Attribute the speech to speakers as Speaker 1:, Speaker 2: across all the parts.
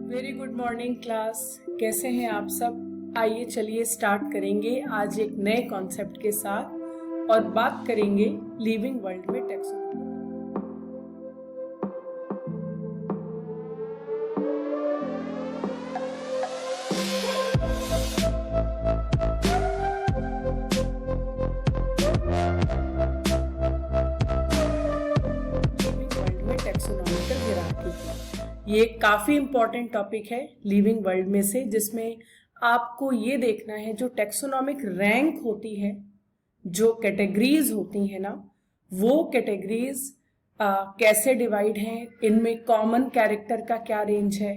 Speaker 1: Very good morning class. कैसे हैं आप सब? आइए चलिए स्टार्ट करेंगे आज एक नए कॉन्सेप्ट के साथ और बात करेंगे लिविंग वर्ल्ड में टैक्सोनॉमी। लिविंग वर्ल्ड में टैक्सोनॉमिकल हायरार्की, ये काफी इंपॉर्टेंट टॉपिक है लिविंग वर्ल्ड में से, जिसमें आपको ये देखना है जो टैक्सोनॉमिक रैंक होती है, जो कैटेगरीज होती है ना, वो कैटेगरीज कैसे डिवाइड हैं, इनमें कॉमन कैरेक्टर का क्या रेंज है,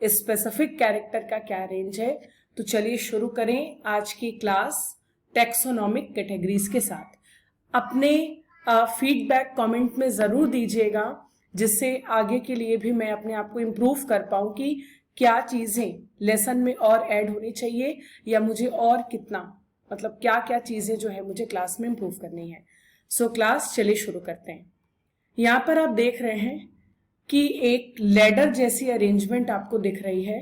Speaker 1: स्पेसिफिक कैरेक्टर का क्या रेंज है। तो चलिए शुरू करें आज की क्लास टैक्सोनॉमिक कैटेगरीज के साथ। अपने फीडबैक कमेंट में जरूर दीजिएगा, जिससे आगे के लिए भी मैं अपने आप को इम्प्रूव कर पाऊं कि क्या चीजें लेसन में और ऐड होनी चाहिए या मुझे और कितना, मतलब क्या क्या चीजें जो है मुझे क्लास में इम्प्रूव करनी है। सो क्लास चलिए शुरू करते हैं। यहाँ पर आप देख रहे हैं कि एक लैडर जैसी अरेंजमेंट आपको दिख रही है।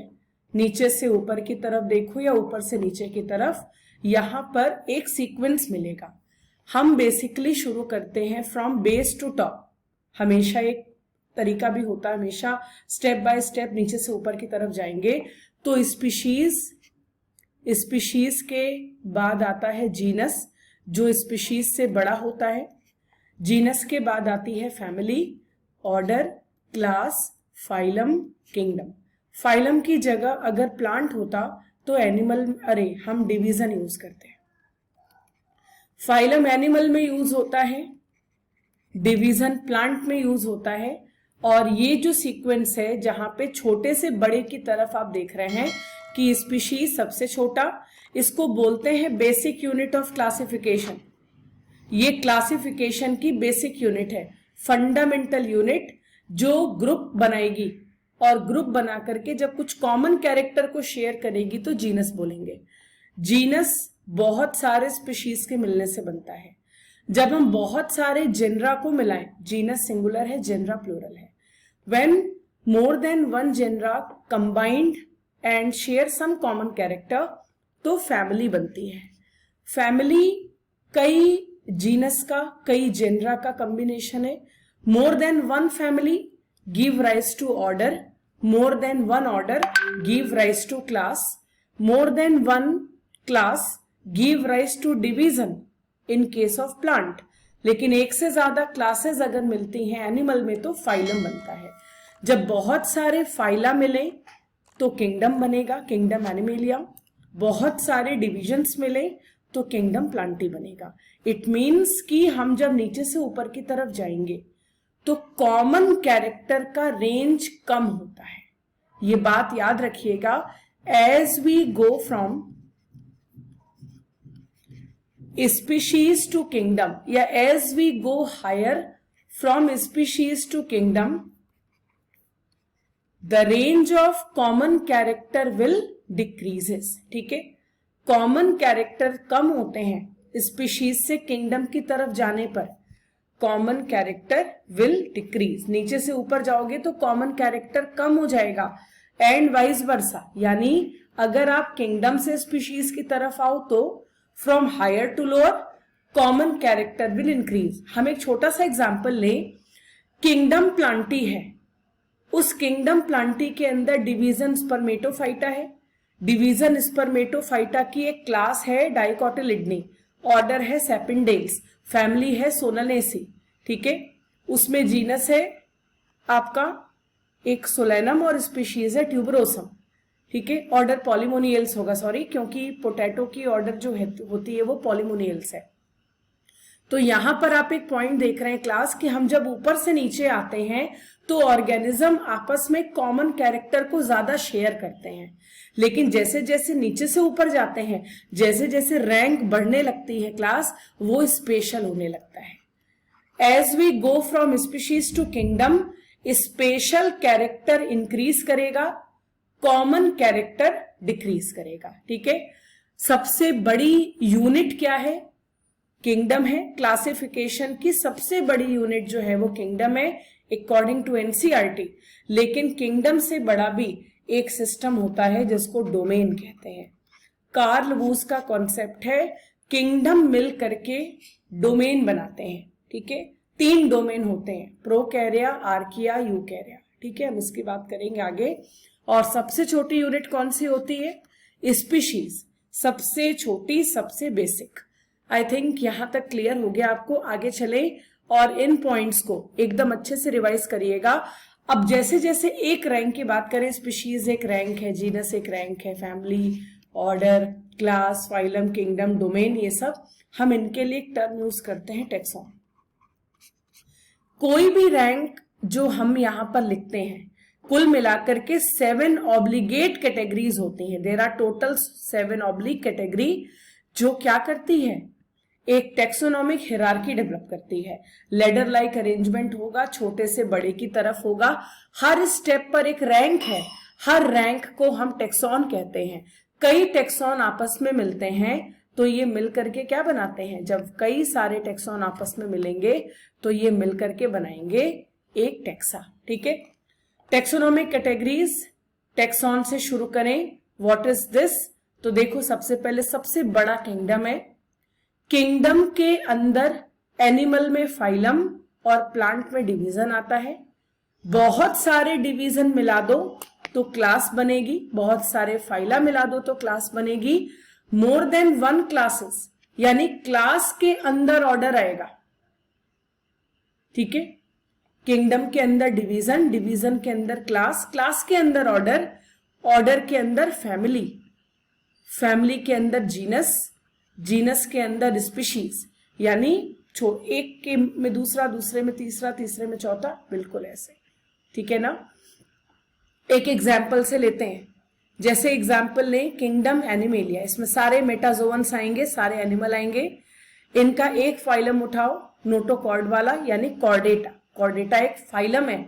Speaker 1: नीचे से ऊपर की तरफ देखो या ऊपर से नीचे की तरफ, यहाँ पर एक सीक्वेंस मिलेगा। हम बेसिकली शुरू करते हैं फ्रॉम बेस टू टॉप। हमेशा एक तरीका भी होता है, हमेशा स्टेप बाय स्टेप नीचे से ऊपर की तरफ जाएंगे। तो स्पीशीज के बाद आता है जीनस, जो स्पीशीज से बड़ा होता है। जीनस के बाद आती है family, order, class, phylum, kingdom. Phylum की जगह अगर प्लांट होता तो एनिमल, हम डिवीजन यूज करते हैं। फाइलम एनिमल में यूज होता है, डिवीजन प्लांट में यूज होता है। और ये जो सीक्वेंस है जहां पे छोटे से बड़े की तरफ आप देख रहे हैं कि स्पीशीज सबसे छोटा, इसको बोलते हैं बेसिक यूनिट ऑफ क्लासिफिकेशन। ये क्लासिफिकेशन की बेसिक यूनिट है, फंडामेंटल यूनिट, जो ग्रुप बनाएगी और ग्रुप बना करके जब कुछ कॉमन कैरेक्टर को शेयर करेगी तो जीनस बोलेंगे। जीनस बहुत सारे स्पीशीज के मिलने से बनता है। जब हम बहुत सारे जेनरा को मिलाएं, जीनस सिंगुलर है, जेनरा प्लूरल है। When more than one genre combined and share some common character, तो फैमिली बनती है। फैमिली कई जीनस का, कई जेनरा का कॉम्बिनेशन है। More than one family give rise to order, more than one order give rise to class, more than one class give rise to division in case of plant. लेकिन एक से ज्यादा classes अगर मिलती हैं animal में तो फाइलम बनता है। जब बहुत सारे फाइला मिले तो किंगडम बनेगा, किंगडम एनिमेलिया। बहुत सारे डिविजन्स मिले तो किंगडम प्लांटी बनेगा। इट मीन्स कि हम जब नीचे से ऊपर की तरफ जाएंगे तो कॉमन कैरेक्टर का रेंज कम होता है। ये बात याद रखिएगा। As we go from species to kingdom या as we go higher from species to kingdom, the range of common character will decreases. ठीक है, कॉमन कैरेक्टर कम होते हैं स्पीशीज से किंगडम की तरफ जाने पर, कॉमन कैरेक्टर विल डिक्रीज। नीचे से ऊपर जाओगे तो कॉमन कैरेक्टर कम हो जाएगा एंड वाइस वर्सा। यानी अगर आप किंगडम से स्पीशीज की तरफ आओ तो from higher to lower common character will increase. हम एक छोटा सा एग्जांपल लें। किंगडम प्लांटी है, उस किंगडम प्लांटी के अंदर डिवीजन स्पर्मेटोफाइटा है। डिवीजन स्पर्मेटोफाइटा की एक क्लास है डाइकोटिलिडनी, ऑर्डर है सेपिनडेल्स, फैमिली है सोनानेसी। ठीक है, उसमें जीनस है आपका एक सोलेनम और स्पीशीज है ट्यूबरोसम। ठीक है, ऑर्डर पॉलीमोनियल्स होगा, सॉरी, क्योंकि पोटैटो की ऑर्डर जो होती है वो पॉलीमोनियल्स है। तो यहां पर आप एक पॉइंट देख रहे हैं क्लास कि हम जब ऊपर से नीचे आते हैं तो ऑर्गेनिज्म आपस में कॉमन कैरेक्टर को ज्यादा शेयर करते हैं। लेकिन जैसे जैसे नीचे से ऊपर जाते हैं, जैसे जैसे रैंक बढ़ने लगती है क्लास, वो स्पेशल होने लगता है। As we go from species to kingdom, special character increase करेगा, कॉमन कैरेक्टर डिक्रीज करेगा। ठीक है, सबसे बड़ी यूनिट क्या है? किंगडम है। क्लासिफिकेशन की सबसे बड़ी यूनिट जो है वो किंगडम है अकॉर्डिंग टू एनसीईआरटी। लेकिन किंगडम से बड़ा भी एक सिस्टम होता है जिसको डोमेन कहते हैं। कार्ल वूस का कॉन्सेप्ट है किंगडम मिल करके डोमेन बनाते हैं, ठीक है। 3 डोमेन होते हैं, प्रोकैरिया, आर्किया, यूकैरिया, ठीक है। हम इसकी बात करेंगे आगे। और सबसे छोटी यूनिट कौन सी होती है? स्पीशीज, सबसे छोटी, सबसे बेसिक। आई थिंक यहां तक क्लियर हो गया आपको। आगे चले और इन पॉइंट्स को एकदम अच्छे से रिवाइज करिएगा। अब जैसे जैसे एक रैंक की बात करें, स्पीशीज एक रैंक है, जीनस एक रैंक है, family, order, class, phylum, kingdom, domain, ये सब हम इनके लिए एक टर्म यूज करते हैं टैक्सॉन। कोई भी रैंक जो हम यहां पर लिखते हैं, कुल मिलाकर के 7 ऑब्लिगेट कैटेगरीज होती हैं। There are total 7 oblique category जो क्या करती है? एक टेक्सोनॉमिक हिरार्की डेवलप करती है। लेडर लाइक अरेंजमेंट होगा, छोटे से बड़े की तरफ होगा। हर स्टेप पर एक रैंक है, हर रैंक को हम टेक्सॉन कहते हैं। कई टेक्सॉन आपस में मिलते हैं तो ये मिलकर के क्या बनाते हैं? जब कई सारे टेक्सॉन आपस में मिलेंगे तो ये मिलकर के बनाएंगे एक टेक्सा, ठीक है। टेक्सोनॉमिक कैटेगरीज, टेक्सॉन से शुरू करें। What is this? तो देखो, सबसे पहले सबसे बड़ा किंगडम है। किंगडम के अंदर एनिमल में फाइलम और प्लांट में डिवीजन आता है। बहुत सारे डिवीजन मिला दो तो क्लास बनेगी, बहुत सारे फाइला मिला दो तो क्लास बनेगी। मोर देन 1 क्लासेस यानी क्लास के अंदर ऑर्डर आएगा, ठीक है। किंगडम के अंदर डिवीजन, डिवीजन के अंदर क्लास, क्लास के अंदर ऑर्डर, ऑर्डर के अंदर फैमिली, फैमिली के अंदर जीनस, जीनस के अंदर स्पीशीज, यानी एक के में दूसरा, दूसरे में तीसरा, तीसरे में चौथा, बिल्कुल ऐसे, ठीक है ना। एक एग्जाम्पल से लेते हैं, जैसे एग्जाम्पल लें किंगडम एनिमेलिया, इसमें सारे मेटाजोअन्स आएंगे, सारे एनिमल आएंगे। इनका एक फाइलम उठाओ, नोटोकॉर्ड वाला, यानी कॉर्डेटा। कॉर्डेटा एक फाइलम है।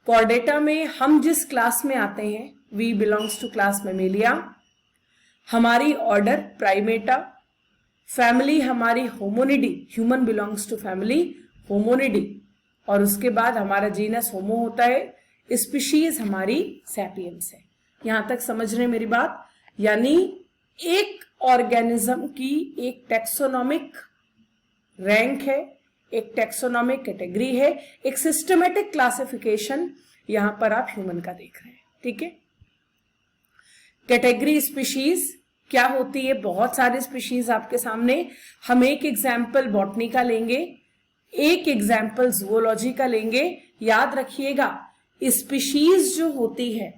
Speaker 1: कॉर्डेटा में हम जिस क्लास में आते हैं, we belongs to class Mammalia. हमारी ऑर्डर प्राइमेटा, फैमिली हमारी Hominidae, human belongs to family Hominidae, और उसके बाद हमारा जीनस होमो होता है, स्पीशीज हमारी सैपियंस है। यहां तक समझ रहे मेरी बात? यानी एक ऑर्गेनिज्म की एक टेक्सोनॉमिक रैंक है, एक टेक्सोनॉमिक कैटेगरी है, एक सिस्टमेटिक क्लासिफिकेशन यहां पर आप ह्यूमन का देख रहे हैं, ठीक है। कैटेगरी स्पीशीज क्या होती है? बहुत सारे स्पीशीज आपके सामने। हम एक एग्जाम्पल बॉटनी का लेंगे, एक एग्जाम्पल जूलॉजी का लेंगे। याद रखिएगा, स्पीशीज जो होती है,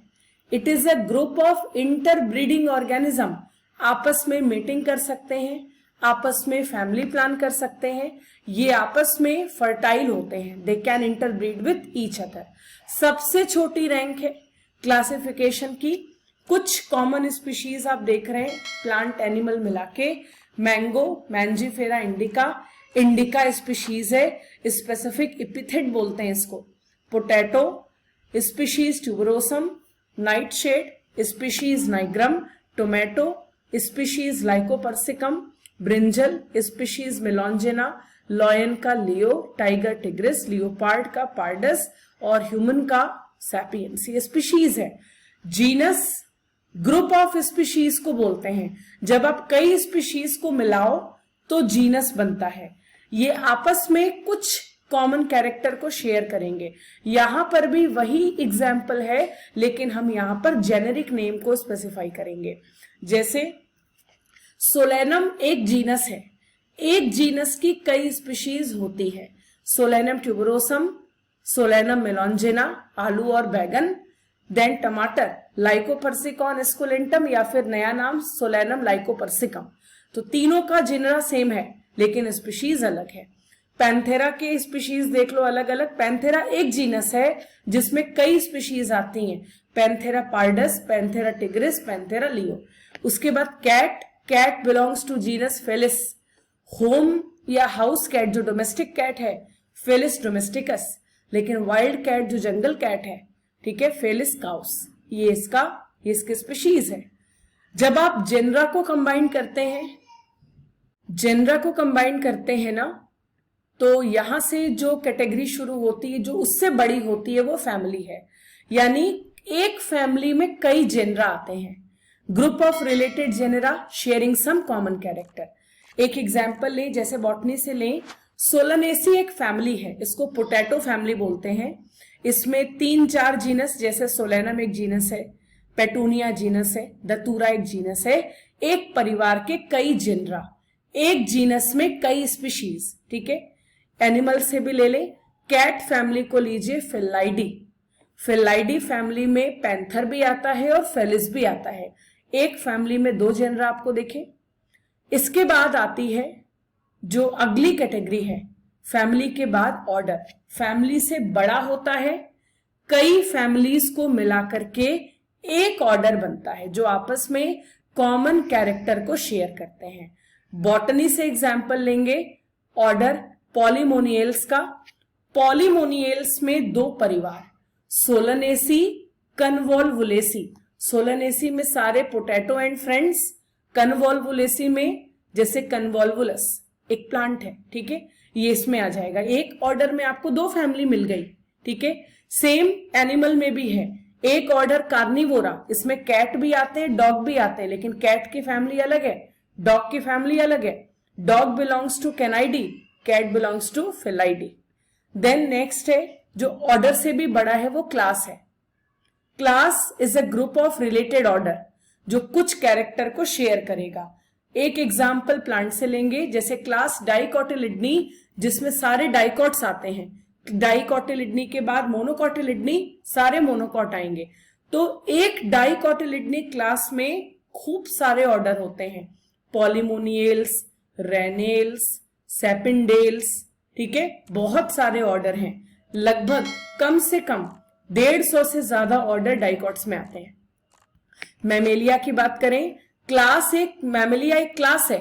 Speaker 1: it is a group of interbreeding organism. आपस में मीटिंग कर सकते हैं, आपस में फैमिली प्लान कर सकते हैं, ये आपस में फर्टाइल होते हैं, they can interbreed with each other. सबसे छोटी रैंक है क्लासिफिकेशन की। कुछ कॉमन स्पीशीज आप देख रहे हैं प्लांट एनिमल मिला के। Mango, Mangifera indica, indica species है, स्पेसिफिक एपिथेट बोलते हैं इसको। Potato species tuberosum, nightshade species nigrum, tomato species lycopersicum, brinjal species melongena, lion का लियो, टाइगर टिग्रिस, लियोपार्ड का पार्डस, और ह्यूमन का सैपियंस। ये स्पीशीज है। जीनस ग्रुप ऑफ स्पीशीज को बोलते हैं। जब आप कई स्पीशीज को मिलाओ तो जीनस बनता है। ये आपस में कुछ कॉमन कैरेक्टर को शेयर करेंगे। यहां पर भी वही एग्जाम्पल है, लेकिन हम यहां पर जेनेरिक नेम को स्पेसिफाई करेंगे। जैसे सोलेनम एक जीनस है, एक जीनस की कई स्पीशीज होती है। सोलेनम ट्यूबरोसम, सोलेनम मेलॉन्जेना, आलू और बैगन। देन टमाटर लाइकोपर्सिकॉन एस्कुलेंटम, या फिर नया नाम सोलेनम लाइकोपर्सिकम। तो तीनों का जिनरा सेम है लेकिन स्पीशीज अलग है। पैंथेरा के स्पीशीज देख लो अलग अलग। पैंथेरा एक जीनस है जिसमें कई स्पीशीज आती हैं, Panthera pardus, Panthera tigris, Panthera leo. उसके बाद cat, cat belongs to genus Felis. Home या हाउस कैट जो डोमेस्टिक कैट है, फेलिस डोमेस्टिकस। लेकिन वाइल्ड कैट जो जंगल कैट है, ठीक है, फेलिस काउस। ये इसके स्पीशीज है। जब आप जेनरा को कंबाइन करते हैं, ना, तो यहां से जो कैटेगरी शुरू होती है, जो उससे बड़ी होती है, वो फैमिली है। यानी एक फैमिली में कई जेनरा आते हैं। Group of related genera sharing some common character. एक एग्जाम्पल लें, जैसे बॉटनी से लें, सोलनेसी एक फैमिली है, इसको पोटैटो फैमिली बोलते हैं। इसमें 3-4 जीनस, जैसे सोलेनम एक जीनस है, पेटूनिया जीनस है, दतूरा एक जीनस है। एक परिवार के कई जेनरा, एक जीनस में कई स्पीशीज, ठीक है। एनिमल से भी ले ले, कैट फैमिली को लीजिए, फेलाइडी। फेलाइडी फैमिली में पैंथर भी आता है और फेलिस भी आता है। एक फैमिली में 2 जेनरा आपको देखे। इसके बाद आती है जो अगली कैटेगरी है, फैमिली के बाद ऑर्डर। फैमिली से बड़ा होता है, कई फैमिलीज को मिलाकर के एक ऑर्डर बनता है जो आपस में कॉमन कैरेक्टर को शेयर करते हैं। बॉटनी से एग्जाम्पल लेंगे, ऑर्डर पॉलीमोनियल्स का। पॉलीमोनियल्स में 2 परिवार, सोलनेसी, कन्वोल्वुलेसी। सोलनेसी में सारे पोटैटो एंड फ्रेंड्स, कन्वोल्वुलेसी में जैसे कन्वोल्वुलस एक प्लांट है, ठीक है, ये इसमें आ जाएगा। एक ऑर्डर में आपको 2 फैमिली मिल गई, ठीक है। सेम एनिमल में भी है, एक ऑर्डर कार्निवोरा, इसमें कैट भी आते हैं, डॉग भी आते हैं, लेकिन कैट की फैमिली अलग है, डॉग की फैमिली अलग है। Dog belongs to Canidae, cat belongs to Felidae. Then next है जो ऑर्डर से भी बड़ा है, वो क्लास है। Class is a group of related order जो कुछ कैरेक्टर को शेयर करेगा। एक एग्जाम्पल प्लांट से लेंगे, जैसे क्लास डाइकोटिलिडनी, जिसमें सारे डाइकॉट्स आते हैं। डाइकोटिलिडनी के बाद मोनोकोटिलिडनी, सारे मोनोकॉट आएंगे। तो एक डाइकोटिलिडनी क्लास में खूब सारे ऑर्डर होते हैं, पॉलीमोनियल्स, रेनेल्स, सेपिंडेल्स, ठीक है, बहुत सारे ऑर्डर हैं। लगभग कम से कम 150 से ज्यादा ऑर्डर डाइकॉट्स में आते हैं। मैमेलिया की बात करें, क्लास मैमेलिया एक क्लास है,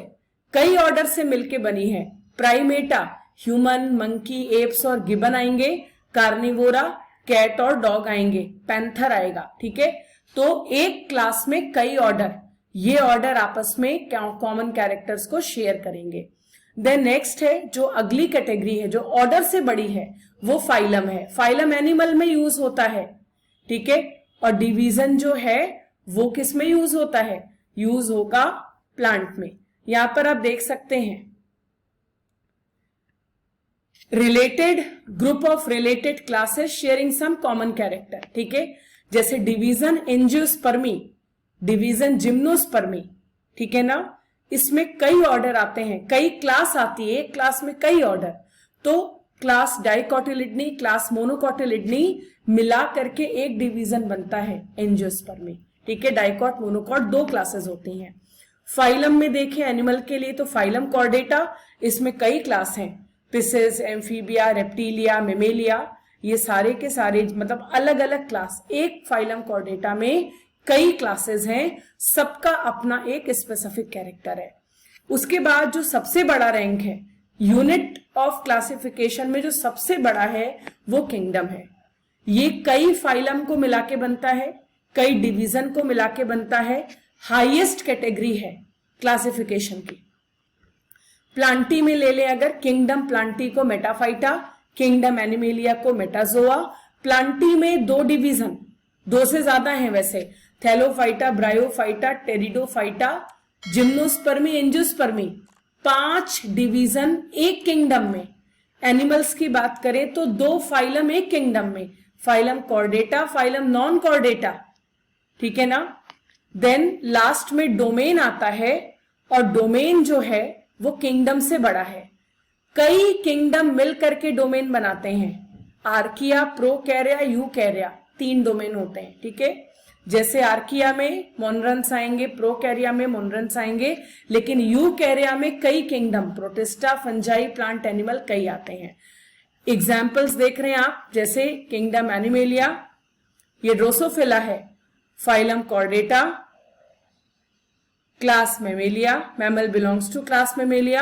Speaker 1: कई ऑर्डर से मिलके बनी है। प्राइमेटा, ह्यूमन, मंकी, एप्स और गिबन आएंगे। कार्निवोरा, कैट और डॉग आएंगे। पैंथर आएगा, ठीक है। तो एक क्लास में कई ऑर्डर, ये ऑर्डर आपस में कॉमन कैरेक्टर्स को शेयर करेंगे। देन नेक्स्ट है जो अगली कैटेगरी है, जो ऑर्डर से बड़ी है, वो फाइलम है। फाइलम एनिमल में यूज होता है, ठीक है। और डिवीजन जो है वो किस में यूज होता है, यूज होगा प्लांट में। यहां पर आप देख सकते हैं related group of related classes sharing some common character, ठीक है। जैसे डिवीजन एंजियोस्पर्मी, डिवीजन जिम्नोस्पर्मी, ठीक है ना। इसमें कई ऑर्डर आते हैं, कई क्लास आती है, एक क्लास में कई ऑर्डर। तो क्लास डाइकोटिलिडनी, क्लास मोनोकोटिलिडनी मिला करके एक डिवीजन बनता है एंजियोस्पर्मी, ठीक है। डाइकॉट, मोनोकॉट 2 क्लासेस होती हैं। फाइलम में देखें एनिमल के लिए, तो फाइलम कॉर्डेटा, इसमें कई क्लास हैं, पिसेस, एम्फीबिया, रेप्टिलिया, मेमेलिया, ये सारे के सारे मतलब अलग अलग क्लास। एक फाइलम कॉर्डेटा में कई क्लासेस हैं, सबका अपना एक स्पेसिफिक कैरेक्टर है। उसके बाद जो सबसे बड़ा रैंक है, यूनिट ऑफ क्लासिफिकेशन में जो सबसे बड़ा है वो किंगडम है। ये कई फाइलम को मिला के बनता है, कई डिवीजन को मिला के बनता है, हाईएस्ट कैटेगरी है क्लासिफिकेशन की। प्लांटी में ले ले अगर, किंगडम प्लांटी को मेटाफाइटा, किंगडम एनिमेलिया को मेटाजोआ। प्लांटी में 2 डिवीजन, 2 से ज्यादा हैं वैसे, Thallophyta, Bryophyta, Pteridophyta, Gymnospermae, Angiospermae, 5 division एक किंगडम में। एनिमल्स की बात करें तो 2 फाइलम एक किंगडम में, phylum Chordata, phylum non Chordata, ठीक है ना। देन लास्ट में डोमेन आता है, और डोमेन जो है वो किंगडम से बड़ा है। कई किंगडम मिल करके डोमेन बनाते हैं। आर्किया, प्रोकैरिया, यूकैरिया, 3 डोमेन होते हैं, ठीक है। जैसे आर्किया में मोनरन्स आएंगे, प्रोकैरिया में मोनरन्स आएंगे, लेकिन यूकैरिया में कई kingdom, Protista, fungi, plant, animal कई आते हैं। एग्जाम्पल्स देख रहे हैं आप, जैसे किंगडम एनिमेलिया, ये ड्रोसोफिला है, phylum Chordata, class Mammalia, mammal belongs to class Mammalia,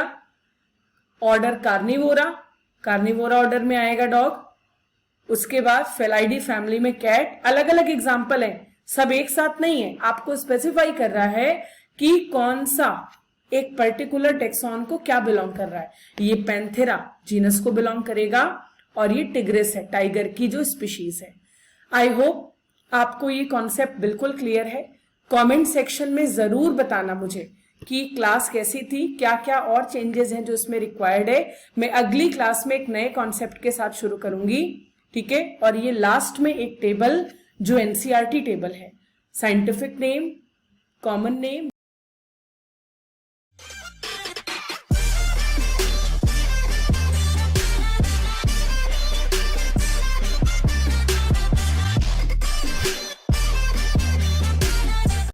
Speaker 1: order Carnivora, Carnivora order में आएगा डॉग। उसके बाद फेलाइडी फैमिली में कैट। अलग अलग एग्जाम्पल है, सब एक साथ नहीं है, आपको स्पेसिफाई कर रहा है कि कौन सा एक पर्टिकुलर टेक्सॉन को क्या बिलोंग कर रहा है। ये पैंथेरा जीनस को बिलोंग करेगा, और ये टिग्रिस है, टाइगर की जो स्पीशीज है। आई होप आपको ये कॉन्सेप्ट बिल्कुल क्लियर है? कमेंट सेक्शन में जरूर बताना मुझे कि क्लास कैसी थी, क्या क्या और चेंजेस हैं जो इसमें रिक्वायर्ड है। मैं अगली क्लास में एक नए कॉन्सेप्ट के साथ शुरू करूंगी, ठीक है। और ये लास्ट में एक टेबल जो एनसीईआरटी टेबल है, साइंटिफिक नेम, कॉमन नेम,